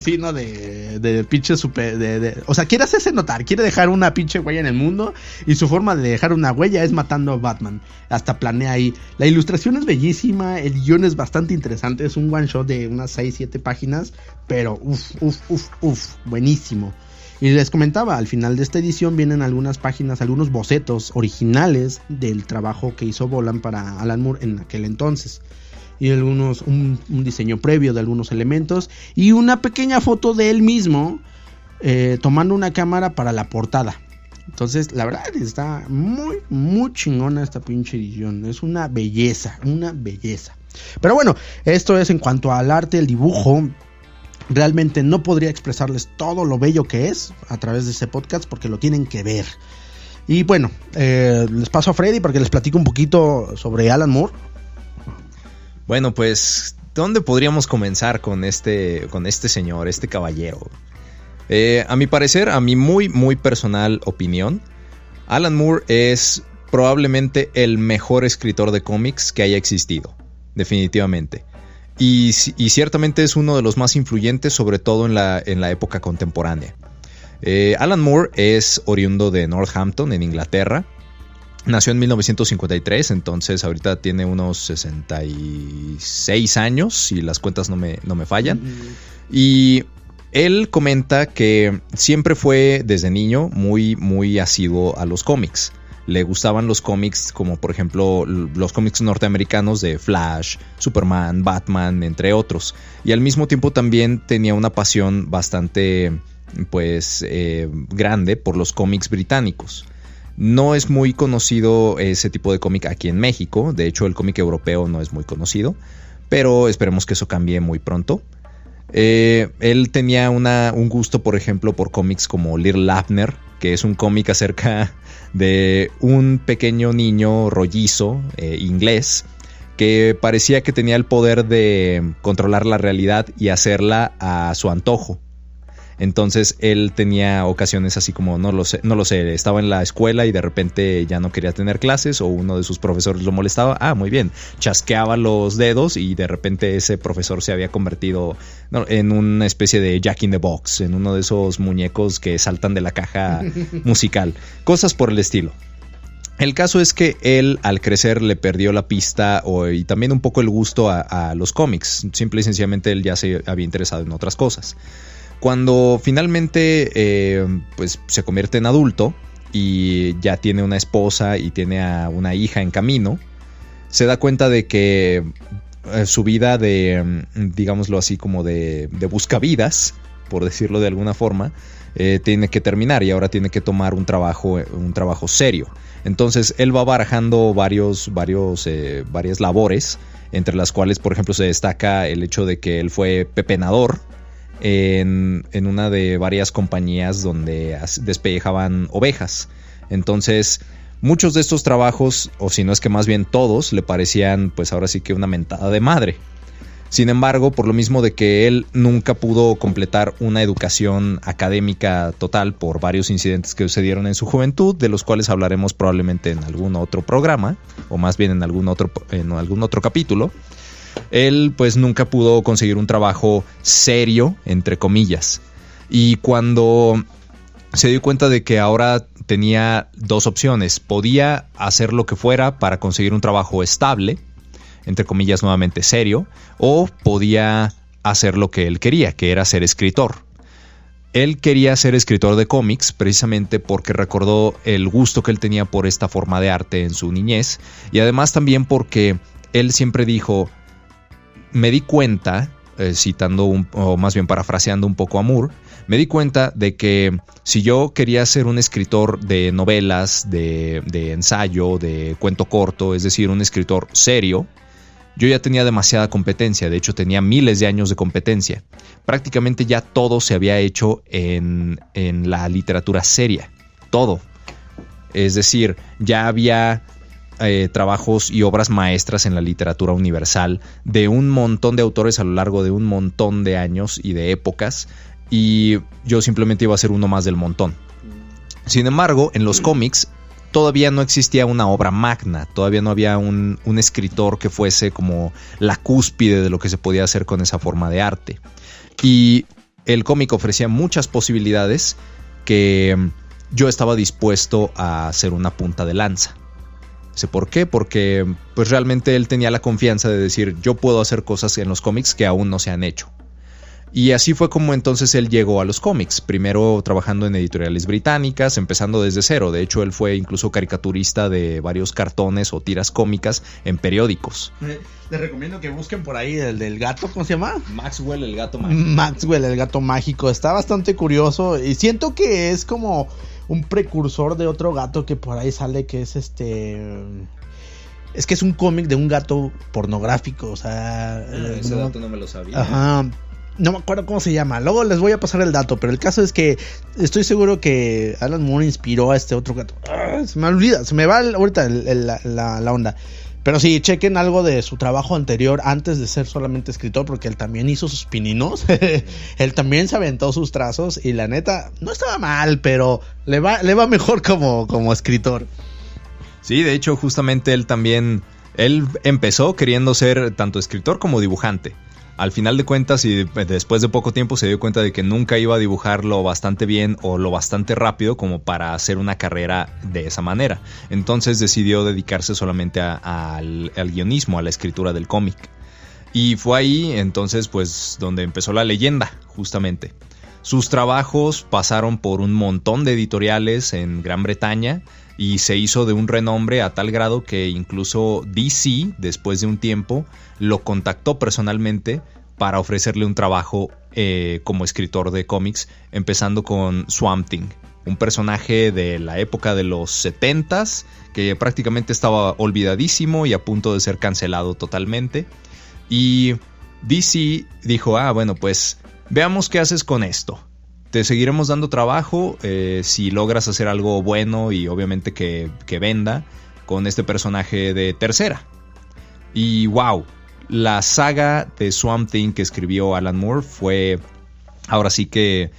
fino de pinche super... o sea, quiere hacerse notar, quiere dejar una pinche huella en el mundo y su forma de dejar una huella es matando a Batman. Hasta planea ahí. La ilustración es bellísima, el guión es bastante interesante, es un one shot de unas 6-7 páginas, pero buenísimo. Y les comentaba, al final de esta edición vienen algunas páginas, algunos bocetos originales del trabajo que hizo Bolan para Alan Moore en aquel entonces. Y algunos, un diseño previo de algunos elementos y una pequeña foto de él mismo tomando una cámara para la portada. Entonces, la verdad está muy chingona esta pinche edición. Es una belleza. Pero bueno, esto es en cuanto al arte, el dibujo. Realmente no podría expresarles todo lo bello que es a través de este podcast porque lo tienen que ver. Y bueno, les paso a Freddy para que les platique un poquito sobre Alan Moore. Bueno, pues, ¿dónde podríamos comenzar con este señor, este caballero? A mi parecer, a mi muy personal opinión, Alan Moore es probablemente el mejor escritor de cómics que haya existido, definitivamente. Y ciertamente es uno de los más influyentes, sobre todo en la época contemporánea. Alan Moore es oriundo de Northampton, en Inglaterra. Nació en 1953, entonces ahorita tiene unos 66 años, si las cuentas no me fallan. Y él comenta que siempre fue, desde niño, muy asiduo a los cómics. Le gustaban los cómics, como por ejemplo los cómics norteamericanos de Flash, Superman, Batman, entre otros. Y al mismo tiempo también tenía una pasión bastante grande por los cómics británicos. No es muy conocido ese tipo de cómic aquí en México. De hecho, el cómic europeo no es muy conocido. Pero esperemos que eso cambie muy pronto. Él tenía un gusto, por ejemplo, por cómics como Little Abner, que es un cómic acerca de un pequeño niño rollizo inglés que parecía que tenía el poder de controlar la realidad y hacerla a su antojo. Entonces él tenía ocasiones así como, no lo sé, estaba en la escuela y de repente ya no quería tener clases o uno de sus profesores lo molestaba. Muy bien, chasqueaba los dedos y de repente ese profesor se había convertido en una especie de Jack in the Box, en uno de esos muñecos que saltan de la caja musical, cosas por el estilo. El caso es que él al crecer le perdió la pista y también un poco el gusto a los cómics. Simple y sencillamente él ya se había interesado en otras cosas. Cuando finalmente se convierte en adulto y ya tiene una esposa y tiene a una hija en camino, se da cuenta de que su vida de, digámoslo así, como de buscavidas, por decirlo de alguna forma, tiene que terminar y ahora tiene que tomar un trabajo serio. Entonces él va barajando varias labores, entre las cuales, por ejemplo, se destaca el hecho de que él fue pepenador en una de varias compañías donde despellejaban ovejas. Entonces muchos de estos trabajos, o si no es que más bien todos, le parecían pues ahora sí que una mentada de madre. Sin embargo, por lo mismo de que él nunca pudo completar una educación académica total por varios incidentes que sucedieron en su juventud, de los cuales hablaremos probablemente en algún otro programa, o más bien en algún otro capítulo, él pues nunca pudo conseguir un trabajo serio, entre comillas. Y cuando se dio cuenta de que ahora tenía dos opciones, podía hacer lo que fuera para conseguir un trabajo estable, entre comillas nuevamente serio, o podía hacer lo que él quería, que era ser escritor. Él quería ser escritor de cómics precisamente porque recordó el gusto que él tenía por esta forma de arte en su niñez, y además también porque él siempre dijo: me di cuenta, citando o más bien parafraseando un poco a Moore, me di cuenta de que si yo quería ser un escritor de novelas, de ensayo, de cuento corto, es decir, un escritor serio, yo ya tenía demasiada competencia. De hecho, tenía miles de años de competencia. Prácticamente ya todo se había hecho en la literatura seria. Todo. Es decir, ya había trabajos y obras maestras en la literatura universal de un montón de autores a lo largo de un montón de años y de épocas, y yo simplemente iba a ser uno más del montón. Sin embargo, en los cómics todavía no existía una obra magna, todavía no había un escritor que fuese como la cúspide de lo que se podía hacer con esa forma de arte. Y el cómic ofrecía muchas posibilidades que yo estaba dispuesto a hacer una punta de lanza. Sé por qué, porque pues realmente él tenía la confianza de decir, yo puedo hacer cosas en los cómics que aún no se han hecho. Y así fue como entonces él llegó a los cómics, primero trabajando en editoriales británicas, empezando desde cero. De hecho, él fue incluso caricaturista de varios cartones o tiras cómicas en periódicos. Les recomiendo que busquen por ahí el del gato, ¿cómo se llama? Maxwell el gato mágico. Maxwell el gato mágico, está bastante curioso y siento que es como un precursor de otro gato que por ahí sale, que es Es que es un cómic de un gato pornográfico, o sea... ese dato no me lo sabía. Ajá. No me acuerdo cómo se llama. Luego les voy a pasar el dato. Pero el caso es que estoy seguro que Alan Moore inspiró a este otro gato. Se me olvida. Se me va ahorita la onda. Pero sí, chequen algo de su trabajo anterior antes de ser solamente escritor. Porque él también hizo sus pininos. Él también se aventó sus trazos. Y la neta, no estaba mal. Pero le va mejor como escritor. Sí, de hecho, justamente él empezó queriendo ser tanto escritor como dibujante. Al final de cuentas y después de poco tiempo se dio cuenta de que nunca iba a dibujar lo bastante bien o lo bastante rápido como para hacer una carrera de esa manera. Entonces decidió dedicarse solamente al guionismo, a la escritura del cómic. Y fue ahí entonces pues donde empezó la leyenda, justamente. Sus trabajos pasaron por un montón de editoriales en Gran Bretaña y se hizo de un renombre a tal grado que incluso DC, después de un tiempo, lo contactó personalmente para ofrecerle un trabajo como escritor de cómics, empezando con Swamp Thing, un personaje de la época de los 70s que prácticamente estaba olvidadísimo y a punto de ser cancelado totalmente. Y DC dijo, bueno, pues veamos qué haces con esto. Te seguiremos dando trabajo si logras hacer algo bueno y obviamente que venda con este personaje de tercera. Y wow, la saga de Swamp Thing que escribió Alan Moore fue ahora sí que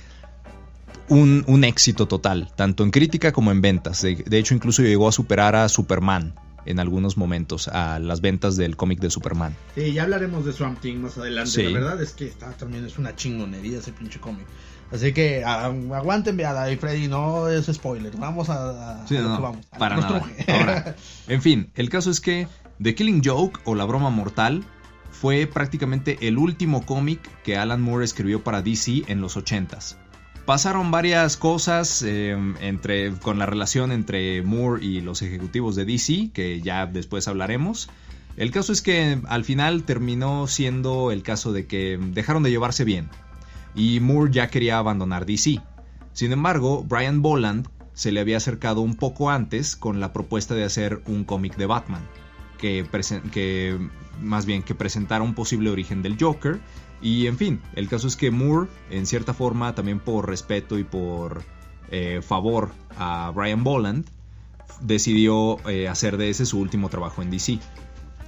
un éxito total, tanto en crítica como en ventas. De hecho, incluso llegó a superar a Superman en algunos momentos, a las ventas del cómic de Superman. Sí, ya hablaremos de Swamp Thing más adelante. Sí. La verdad es que también es una chingonería ese pinche cómic. Así que aguanten, veada, y Freddy, no es spoiler. Vamos a sí, no, vamos. Para nada. Ahora, en fin, el caso es que The Killing Joke o La Broma Mortal fue prácticamente el último cómic que Alan Moore escribió para DC en los 80s. Pasaron varias cosas con la relación entre Moore y los ejecutivos de DC, que ya después hablaremos. El caso es que al final terminó siendo el caso de que dejaron de llevarse bien y Moore ya quería abandonar DC. Sin embargo, Brian Bolland se le había acercado un poco antes con la propuesta de hacer un cómic de Batman, que presentara un posible origen del Joker. Y en fin, el caso es que Moore, en cierta forma, también por respeto y por favor a Brian Bolland, decidió hacer de ese su último trabajo en DC.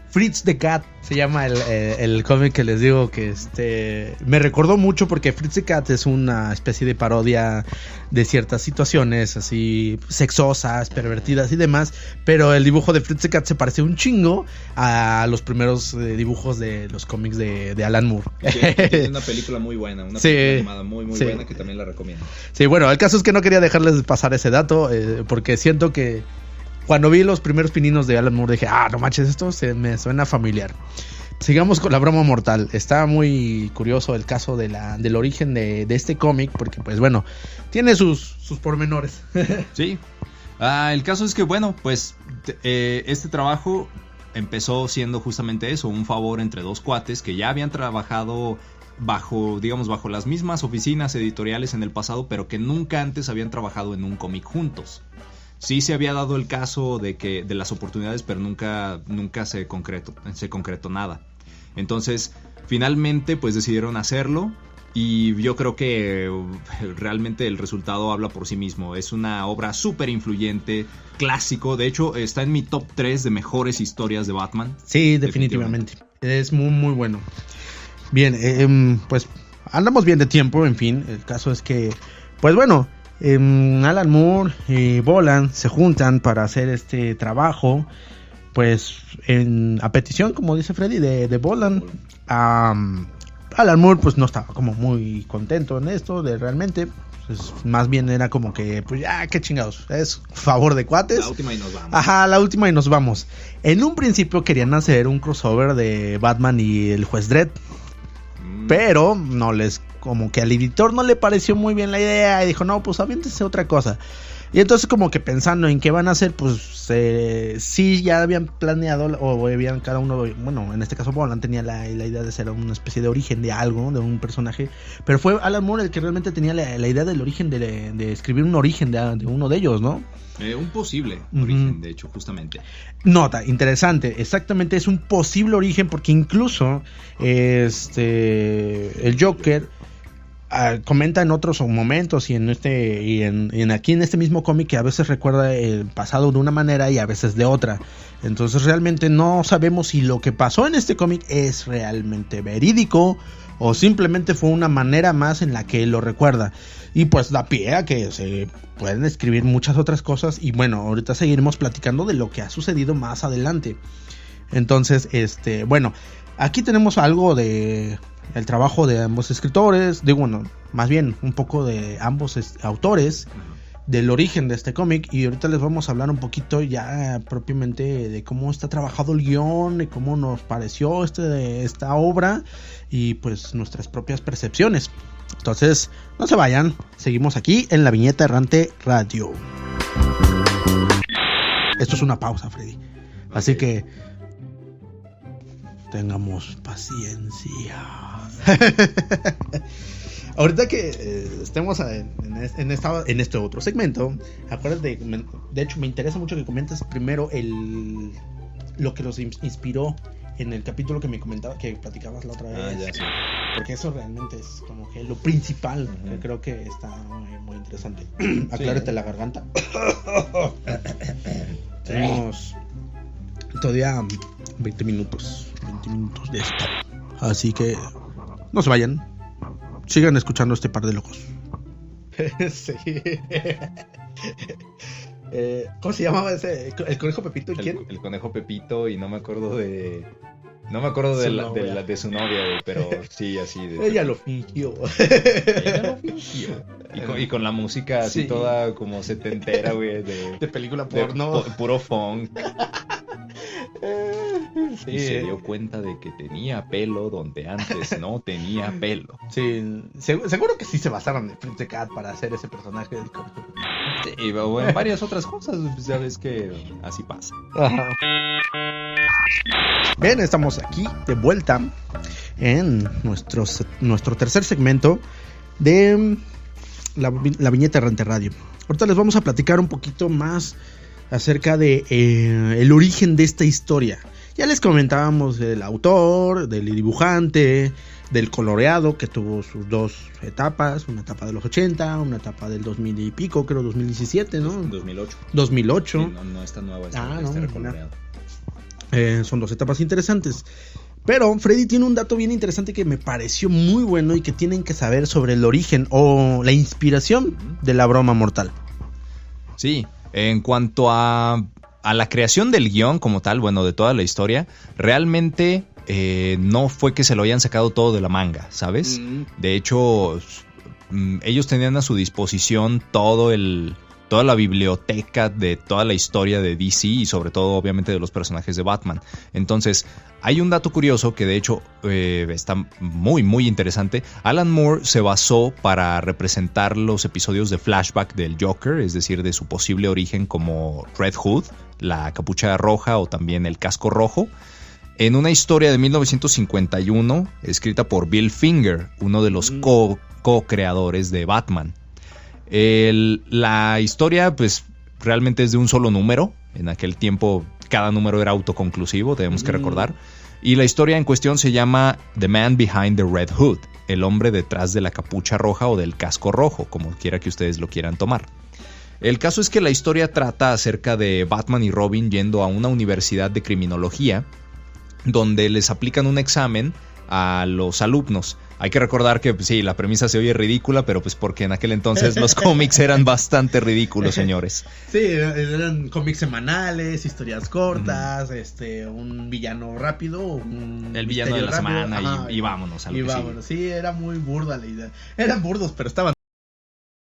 Fritz the Cat se llama el cómic que les digo que me recordó mucho porque Fritz the Cat es una especie de parodia de ciertas situaciones así sexosas, pervertidas y demás, pero el dibujo de Fritz the Cat se parece un chingo a los primeros dibujos de los cómics de Alan Moore. Tiene una película muy buena, una película animada muy buena que también la recomiendo. Sí, bueno, el caso es que no quería dejarles pasar ese dato porque siento que cuando vi los primeros pininos de Alan Moore dije, no manches, esto me suena familiar. Sigamos con La Broma Mortal. Está muy curioso el caso del origen de este cómic, porque pues bueno, tiene sus pormenores. Sí. El caso es que bueno, pues este trabajo empezó siendo justamente eso, un favor entre dos cuates que ya habían trabajado bajo las mismas oficinas editoriales en el pasado, pero que nunca antes habían trabajado en un cómic juntos. Sí se había dado el caso de las oportunidades, pero nunca se concretó nada. Entonces, finalmente, pues decidieron hacerlo y yo creo que realmente el resultado habla por sí mismo. Es una obra súper influyente, clásico. De hecho, está en mi top 3 de mejores historias de Batman. Sí, definitivamente. Es muy, muy bueno. Bien, pues andamos bien de tiempo, en fin. El caso es que, pues bueno, Alan Moore y Bolland se juntan para hacer este trabajo, pues a petición, como dice Freddy, de Bolland, Alan Moore pues no estaba como muy contento en esto de realmente, pues, más bien era como que pues ya qué chingados, es favor de cuates. La última y nos vamos. Ajá, la última y nos vamos. En un principio querían hacer un crossover de Batman y el Juez Dredd, pero no les, como que al editor no le pareció muy bien la idea y dijo, no, pues aviéntese otra cosa. Y entonces como que pensando en qué van a hacer, pues sí ya habían planeado, o habían cada uno, bueno, en este caso Bolan tenía la idea de hacer una especie de origen de algo, de un personaje, pero fue Alan Moore el que realmente tenía la idea del origen, de escribir un origen de uno de ellos, ¿no? Un posible origen, de hecho, justamente. Nota, interesante, exactamente, es un posible origen porque incluso el Joker comenta en otros momentos y en aquí en este mismo cómic que a veces recuerda el pasado de una manera y a veces de otra. Entonces realmente no sabemos si lo que pasó en este cómic es realmente verídico o simplemente fue una manera más en la que él lo recuerda. Y pues da pie a que se pueden escribir muchas otras cosas. Y bueno, ahorita seguiremos platicando de lo que ha sucedido más adelante. Entonces, bueno, aquí tenemos algo de el trabajo de ambos escritores, más bien un poco de ambos autores, del origen de este cómic, y ahorita les vamos a hablar un poquito ya propiamente de cómo está trabajado el guión, de cómo nos pareció esta obra y pues nuestras propias percepciones. Entonces, no se vayan, seguimos aquí en La Viñeta Errante Radio. Esto es una pausa, Freddy, así que tengamos paciencia. Ahorita que estemos en este otro segmento, acuérdate, de hecho me interesa mucho que comentes primero lo que nos inspiró en el capítulo que me comentaba, que platicabas la otra vez. Ya, sí. Porque eso realmente es como que lo principal, que creo que está muy, muy interesante. Aclárate la garganta. Tenemos todavía 20 minutos de esto, así que no se vayan, sigan escuchando este par de locos. Sí. ¿Cómo se llamaba ese? ¿El conejo Pepito y quién? El conejo Pepito, y no me acuerdo de su novia, güey, pero sí, así. Ella lo fingió. Y con la música así toda como setentera, güey, de película porno. Puro funk. Sí, y se dio cuenta de que tenía pelo donde antes no tenía pelo. Sí, seguro que sí se basaron en Flip the Cat para hacer ese personaje del conejo. Sí, o en varias otras cosas, pues ya ves que así pasa. Ajá. Bien, estamos aquí de vuelta en nuestro tercer segmento de la Viñeta Errante Radio. Ahorita les vamos a platicar un poquito más acerca de el origen de esta historia. Ya les comentábamos del autor, del dibujante, del coloreado, que tuvo sus dos etapas, una etapa de los 80, una etapa del 2000 y pico, creo 2017, ¿no? 2008. Sí, no está nueva, recoloreado. Son dos etapas interesantes. Pero Freddy tiene un dato bien interesante que me pareció muy bueno y que tienen que saber sobre el origen o la inspiración de la broma mortal. Sí, en cuanto a la creación del guión como tal, bueno, de toda la historia, realmente no fue que se lo hayan sacado todo de la manga, ¿sabes? De hecho, ellos tenían a su disposición toda la biblioteca de toda la historia de DC y sobre todo obviamente de los personajes de Batman. Entonces hay un dato curioso que de hecho está muy muy interesante. Alan Moore se basó para representar los episodios de flashback del Joker, es decir, de su posible origen como Red Hood, la capucha roja o también el casco rojo, en una historia de 1951 escrita por Bill Finger, uno de los co-creadores de Batman. La historia pues realmente es de un solo número. En aquel tiempo cada número era autoconclusivo, tenemos que recordar. Y la historia en cuestión se llama The Man Behind the Red Hood, el hombre detrás de la capucha roja o del casco rojo, como quiera que ustedes lo quieran tomar. El caso es que la historia trata acerca de Batman y Robin yendo a una universidad de criminología donde les aplican un examen a los alumnos Hay que recordar que pues, sí, la premisa se oye ridícula, pero pues porque en aquel entonces los cómics eran bastante ridículos, señores. Sí, eran cómics semanales, historias cortas, un villano rápido, el villano de la semana y vámonos a lo que vámonos. Sí, era muy burda la idea. Eran burdos, pero estaban